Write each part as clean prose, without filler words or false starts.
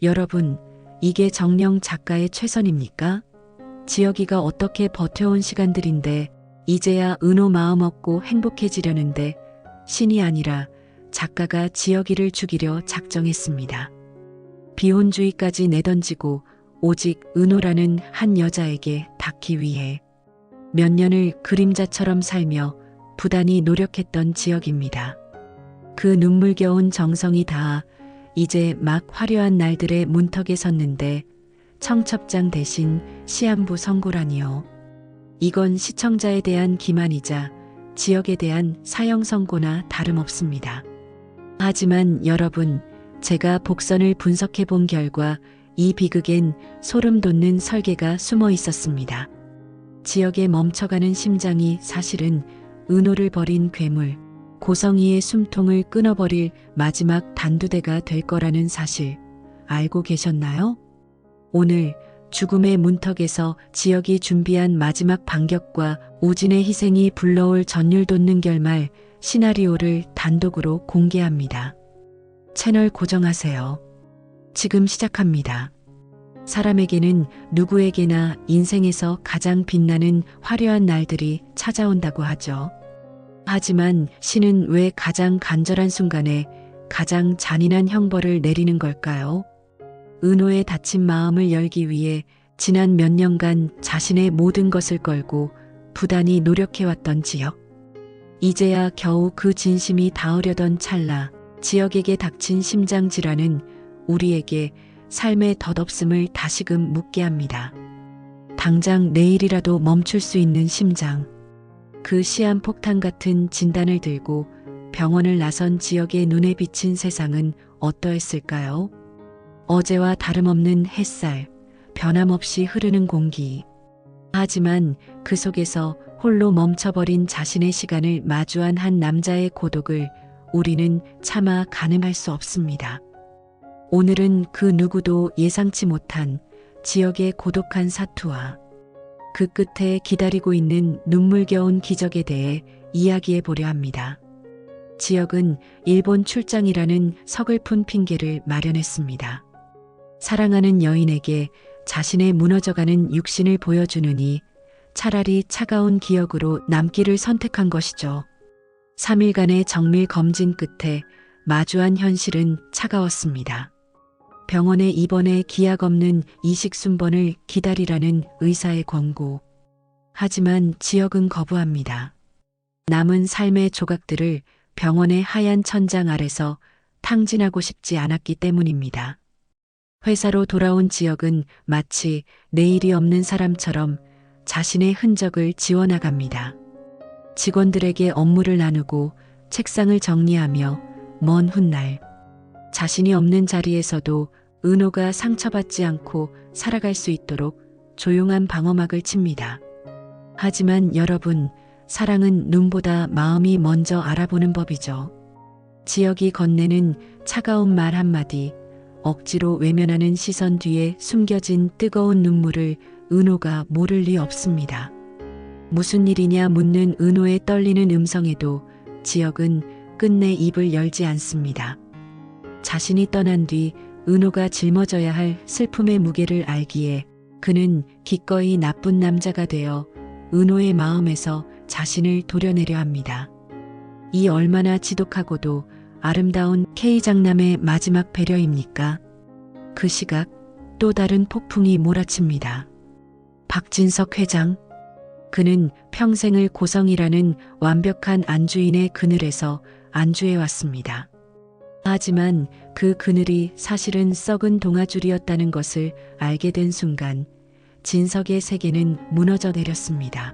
여러분, 이게 정녕 작가의 최선입니까? 지혁이가 어떻게 버텨온 시간들인데 이제야 은호 마음 얻고 행복해지려는데 신이 아니라 작가가 지혁이를 죽이려 작정했습니다. 비혼주의까지 내던지고 오직 은호라는 한 여자에게 닿기 위해 몇 년을 그림자처럼 살며 부단히 노력했던 지혁입니다. 그 눈물겨운 정성이 닿아 이제 막 화려한 날들의 문턱에 섰는데 청첩장 대신 시한부 선고라니요. 이건 시청자에 대한 기만이자 지역에 대한 사형 선고나 다름없습니다. 하지만 여러분, 제가 복선을 분석해 본 결과 이 비극엔 소름 돋는 설계가 숨어 있었습니다. 지역에 멈춰가는 심장이 사실은 은호를 버린 괴물, 고성이의 숨통을 끊어버릴 마지막 단두대가 될 거라는 사실 알고 계셨나요? 오늘 죽음의 문턱에서 지역이 준비한 마지막 반격과 우진의 희생이 불러올 전율 돋는 결말 시나리오를 단독으로 공개합니다. 채널 고정하세요. 지금 시작합니다. 사람에게는 누구에게나 인생에서 가장 빛나는 화려한 날들이 찾아온다고 하죠. 하지만 신은 왜 가장 간절한 순간에 가장 잔인한 형벌을 내리는 걸까요? 은호의 다친 마음을 열기 위해 지난 몇 년간 자신의 모든 것을 걸고 부단히 노력해왔던 지역. 이제야 겨우 그 진심이 닿으려던 찰나 지역에게 닥친 심장 질환은 우리에게 삶의 덧없음을 다시금 묻게 합니다. 당장 내일이라도 멈출 수 있는 심장. 그 시한폭탄 같은 진단을 들고 병원을 나선 지역의 눈에 비친 세상은 어떠했을까요? 어제와 다름없는 햇살, 변함없이 흐르는 공기. 하지만 그 속에서 홀로 멈춰버린 자신의 시간을 마주한 한 남자의 고독을 우리는 차마 가늠할 수 없습니다. 오늘은 그 누구도 예상치 못한 지역의 고독한 사투와 그 끝에 기다리고 있는 눈물겨운 기적에 대해 이야기해 보려 합니다. 지역은 일본 출장이라는 서글픈 핑계를 마련했습니다. 사랑하는 여인에게 자신의 무너져가는 육신을 보여주느니 차라리 차가운 기억으로 남기를 선택한 것이죠. 3일간의 정밀 검진 끝에 마주한 현실은 차가웠습니다. 병원에 입원해 기약 없는 이식 순번을 기다리라는 의사의 권고. 하지만 지역은 거부합니다. 남은 삶의 조각들을 병원의 하얀 천장 아래서 탕진하고 싶지 않았기 때문입니다. 회사로 돌아온 지역은 마치 내일이 없는 사람처럼 자신의 흔적을 지워나갑니다. 직원들에게 업무를 나누고 책상을 정리하며 먼 훗날 자신이 없는 자리에서도 은호가 상처받지 않고 살아갈 수 있도록 조용한 방어막을 칩니다. 하지만 여러분, 사랑은 눈보다 마음이 먼저 알아보는 법이죠. 지역이 건네는 차가운 말 한마디, 억지로 외면하는 시선 뒤에 숨겨진 뜨거운 눈물을 은호가 모를 리 없습니다. 무슨 일이냐 묻는 은호의 떨리는 음성에도 지역은 끝내 입을 열지 않습니다. 자신이 떠난 뒤 은호가 짊어져야 할 슬픔의 무게를 알기에 그는 기꺼이 나쁜 남자가 되어 은호의 마음에서 자신을 도려내려 합니다. 이 얼마나 지독하고도 아름다운 K장남의 마지막 배려입니까? 그 시각 또 다른 폭풍이 몰아칩니다. 박진석 회장. 그는 평생을 고성이라는 완벽한 안주인의 그늘에서 안주해왔습니다. 하지만 그 그늘이 사실은 썩은 동아줄이었다는 것을 알게 된 순간 진석의 세계는 무너져 내렸습니다.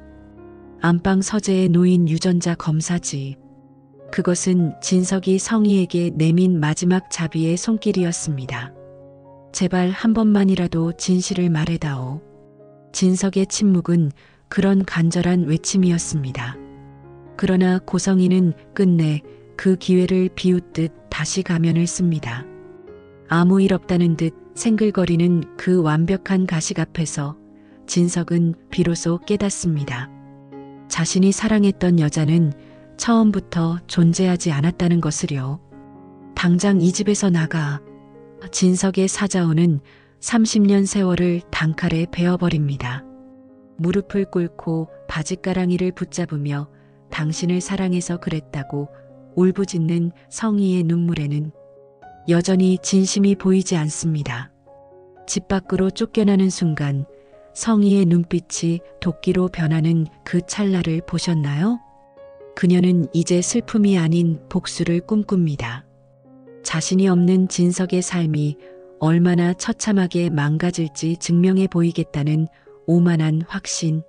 안방 서재에 놓인 유전자 검사지. 그것은 진석이 성희에게 내민 마지막 자비의 손길이었습니다. 제발 한 번만이라도 진실을 말해다오. 진석의 침묵은 그런 간절한 외침이었습니다. 그러나 고성이는 끝내 그 기회를 비웃듯 다시 가면을 씁니다. 아무 일 없다는 듯 생글거리는 그 완벽한 가식 앞에서 진석은 비로소 깨닫습니다. 자신이 사랑했던 여자는 처음부터 존재하지 않았다는 것을요. 당장 이 집에서 나가. 진석의 사자오는 30년 세월을 단칼에 베어버립니다. 무릎을 꿇고 바짓가랑이를 붙잡으며 당신을 사랑해서 그랬다고 울부짖는 성희의 눈물에는 여전히 진심이 보이지 않습니다. 집 밖으로 쫓겨나는 순간 성희의 눈빛이 도끼로 변하는 그 찰나를 보셨나요? 그녀는 이제 슬픔이 아닌 복수를 꿈꿉니다. 자신이 없는 진석의 삶이 얼마나 처참하게 망가질지 증명해 보이겠다는 오만한 확신.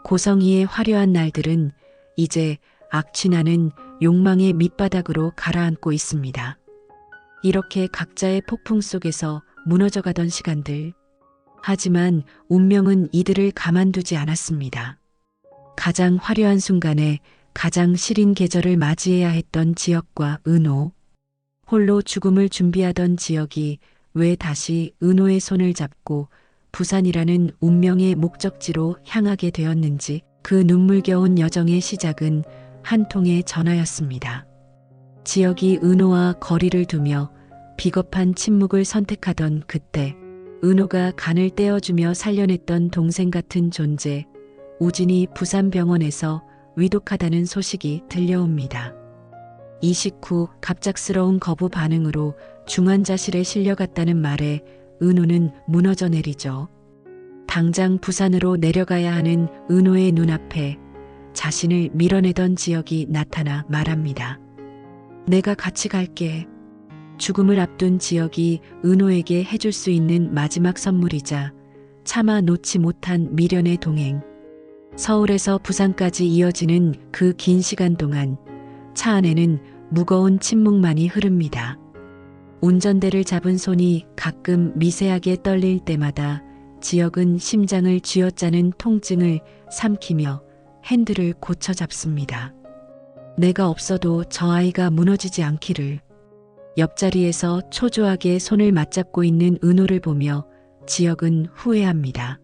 고성희의 화려한 날들은 이제 악취나는 욕망의 밑바닥으로 가라앉고 있습니다. 이렇게 각자의 폭풍 속에서 무너져가던 시간들. 하지만 운명은 이들을 가만두지 않았습니다. 가장 화려한 순간에 가장 시린 계절을 맞이해야 했던 지역과 은호. 홀로 죽음을 준비하던 지역이 왜 다시 은호의 손을 잡고 부산이라는 운명의 목적지로 향하게 되었는지 그 눈물겨운 여정의 시작은 한 통의 전화였습니다. 지역이 은호와 거리를 두며 비겁한 침묵을 선택하던 그때 은호가 간을 떼어주며 살려냈던 동생 같은 존재 우진이 부산병원에서 위독하다는 소식이 들려옵니다. 이식 후 갑작스러운 거부 반응으로 중환자실에 실려갔다는 말에 은호는 무너져 내리죠. 당장 부산으로 내려가야 하는 은호의 눈앞에 자신을 밀어내던 지역이 나타나 말합니다. 내가 같이 갈게. 죽음을 앞둔 지역이 은호에게 해줄 수 있는 마지막 선물이자 차마 놓지 못한 미련의 동행. 서울에서 부산까지 이어지는 그 긴 시간 동안 차 안에는 무거운 침묵만이 흐릅니다. 운전대를 잡은 손이 가끔 미세하게 떨릴 때마다 지역은 심장을 쥐어짜는 통증을 삼키며 핸들을 고쳐 잡습니다. 내가 없어도 저 아이가 무너지지 않기를. 옆자리에서 초조하게 손을 맞잡고 있는 은호를 보며 지역은 후회합니다.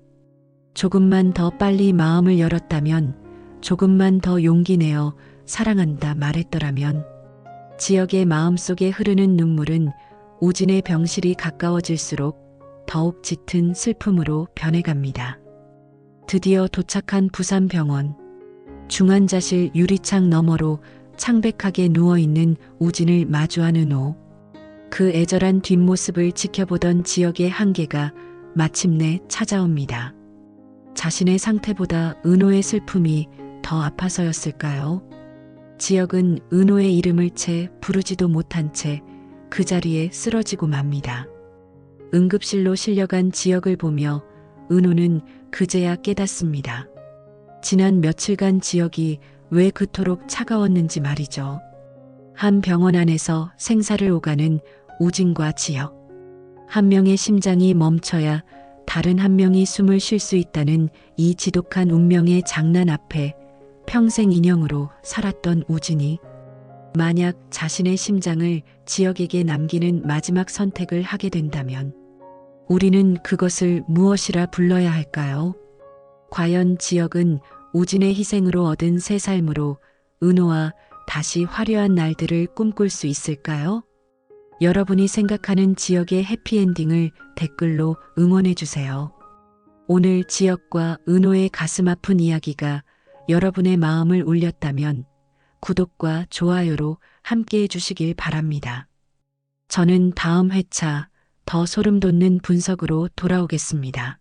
조금만 더 빨리 마음을 열었다면, 조금만 더 용기 내어 사랑한다 말했더라면. 지역의 마음속에 흐르는 눈물은 우진의 병실이 가까워질수록 더욱 짙은 슬픔으로 변해갑니다. 드디어 도착한 부산병원. 중환자실 유리창 너머로 창백하게 누워있는 우진을 마주한 은호. 그 애절한 뒷모습을 지켜보던 지역의 한계가 마침내 찾아옵니다. 자신의 상태보다 은호의 슬픔이 더 아파서였을까요? 지역은 은호의 이름을 채 부르지도 못한 채 그 자리에 쓰러지고 맙니다. 응급실로 실려간 지역을 보며 은호는 그제야 깨닫습니다. 지난 며칠간 지역이 왜 그토록 차가웠는지 말이죠. 한 병원 안에서 생사를 오가는 우진과 지역. 한 명의 심장이 멈춰야 다른 한 명이 숨을 쉴 수 있다는 이 지독한 운명의 장난 앞에 평생 인형으로 살았던 우진이 만약 자신의 심장을 지역에게 남기는 마지막 선택을 하게 된다면 우리는 그것을 무엇이라 불러야 할까요? 과연 지역은 우진의 희생으로 얻은 새 삶으로 은호와 다시 화려한 날들을 꿈꿀 수 있을까요? 여러분이 생각하는 지역의 해피엔딩을 댓글로 응원해 주세요. 오늘 지역과 은호의 가슴 아픈 이야기가 여러분의 마음을 울렸다면 구독과 좋아요로 함께 해주시길 바랍니다. 저는 다음 회차 더 소름 돋는 분석으로 돌아오겠습니다.